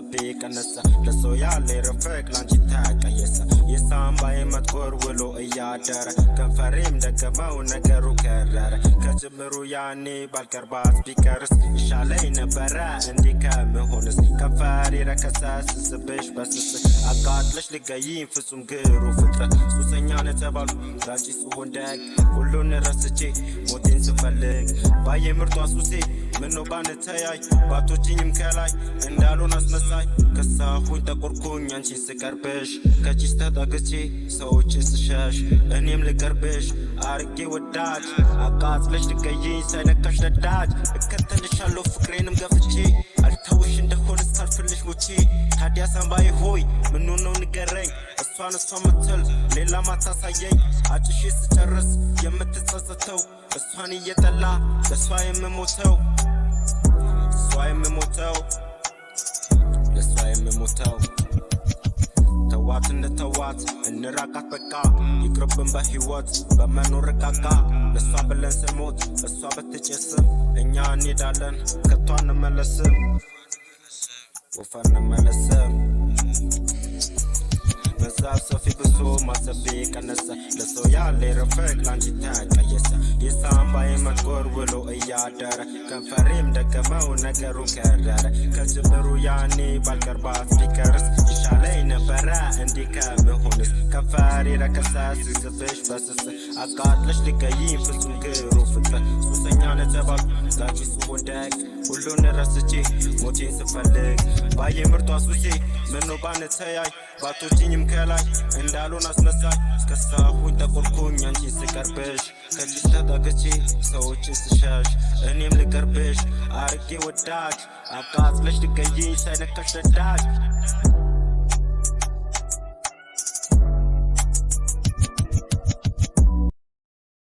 ማሰቤ ቀነሰ ለሰው ያለ ረፈቅ ላንቺ ታቀየሰ የሳምባዬ መጥቆር ውሎ እያደረ ከንፈሬም ደገመው ነገሩ ከረረ ከጅምሩ ያኔ ባልቀርባት ቢቀርስ ይሻለኝ ነበረ እንዲህ ከምሆንስ ከንፈሬ ረከሰ ስስብሽ በስስ አቃጥለሽ ልገይኝ ፍጹም ግሩ ፍጥረት ሱሰኛ ነተባልኩ ራጪ ስሆን ደግ ሁሉን ረስቼ ሞቴን ስፈልግ ባየ ምርጧ ሱሴ ምነው ባንተያይ ባቶችኝም ከላይ እንዳልሆን አስመሳይ ከሳሁኝ ጠቆርኩኝ አንቺን ስቀርብሽ ከቺስ ተጠግቼ ሰዎችን ስሸሽ እኔም ልቀርብሽ አርጌ ወዳጅ አቃጥለሽ ልገይኝ ሳይነካሽ ነዳጅ እከተልሻለሁ ፍቅሬንም ገፍቼ አልተውሽ እንደሆነ እስካልፍልሽ ሞቼ ታዲያ ሳምባዬ ሆይ ምነው ነው ንገረኝ እሷን ምትል ሌላ ማታሳየኝ አጭሼ ስጨርስ የምትጸጸተው እሷን እየጠላ ለእሷ የምሞተው ለእሷ የምሞተው ተዋት እንተዋት እንራቃት በቃ ይቅርብን በህይወት በመኖር ርቃቃ ለእሷ ብለን ስንሞት እሷ በትጨስም እኛ እንሄዳለን ከቷ እንመለስም ወፋ እንመለስም መዛብ ሰፊ ብሶ ማሰቤ ቀነሰ ለሰው ያለ ረፈቅ ላንቺ ታቀየሰ የሳምባዬ መጥቆር ውሎ እያደረ ከንፈሬም ደገመው ነገሩ ከረረ ከጅምሩ ያኔ ባልቀርባት ቢቀርስ ይሻለኝ ነበረ እንዲህ ከምሆንስ ከንፈሬ ረከሰ ስስብሽ በስስ አቃጥለሽ ልገይኝ ፍጹም ግሩ ፍጥረት ሱሰኛ ነተባልኩ ላንቺ ስሆን ደግ ሁሉን ረስቼ ሞቴን ስፈልግ ባየ ምርጧ ሱሴ ምነው ባንተያይ ባቶችኝም ከላይ እንዳልሆን አስመሳይ ከሳሁኝ ጠቆርኩኝ አንቺን ስቀርብሽ ከቺስ ተጠግቼ ሰዎችን ስሸሽ እኔም ልቀርብሽ አርጌ ወዳጅ አቃጥለሽ ልገይኝ ሳይነካሽ ነዳጅ